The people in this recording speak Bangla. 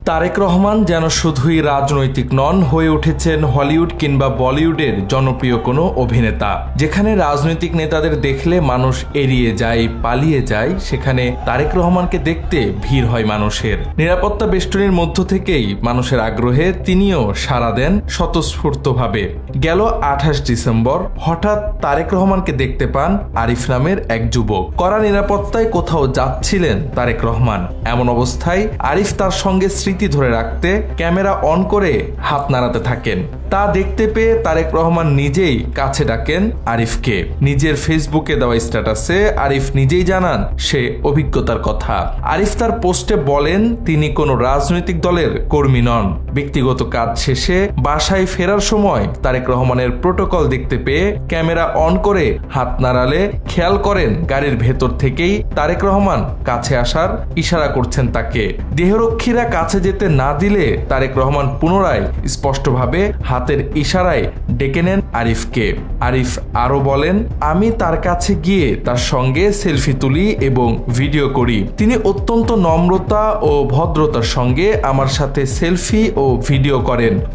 তারেক রহমান যেন শুধুই রাজনৈতিক নন, হয়ে উঠেছেন হলিউড কিংবা বলিউডের জনপ্রিয় কোনো অভিনেতা। যেখানে রাজনৈতিক নেতাদের দেখলে মানুষ এড়িয়ে যায়, পালিয়ে যায়, সেখানে তারেক রহমানকে দেখতে ভিড় হয় মানুষের। নিরাপত্তা বেষ্টনীর মধ্য থেকেই মানুষের আগ্রহে তিনিও সাড়া দেন স্বতঃস্ফূর্তভাবে। গেল 28 ডিসেম্বর হঠাৎ তারেক রহমানকে দেখতে পান আরিফ নামের এক যুবক। কড়া নিরাপত্তায় কোথাও যাচ্ছিলেন তারেক রহমান। এমন অবস্থায় আরিফ তার সঙ্গে স্মৃতি ধরে রাখতে ক্যামেরা অন করে হাত নাড়াতে থাকেন। তা দেখতে পেয়ে তারেক রহমান নিজেই কাছে ডাকেন আরিফকে। নিজের ফেসবুকে দেওয়া স্ট্যাটাসে আরিফ নিজেই জানান সে অভিজ্ঞতার কথা। আরিফ তার পোস্টে বলেন তিনি কোনো রাজনৈতিক দলের কর্মী নন। ব্যক্তিগত কাজ শেষে বাসায় ফেরার সময় তারেক রহমানের প্রোটোকল দেখতে পেয়ে ক্যামেরা অন করে হাত নাড়ালে খেয়াল করেন গাড়ির ভেতর থেকেই তারেক রহমান কাছে আসার ইশারা করছেন তাকে। দেহরক্ষীরা কাছে যেতে না দিলে তারেক রহমান পুনরায় স্পষ্টভাবে হাতের ইশারায় ডেকে নেন আরিফকে। আরিফ আরো বলেন, আমি তার কাছে গিয়ে তার সঙ্গে সেলফি তুলি এবং ভিডিও করি। তিনি অত্যন্ত নম্রতা ও ভদ্রতার সঙ্গে আমার সাথে সেলফি ও ভিডিও করেন।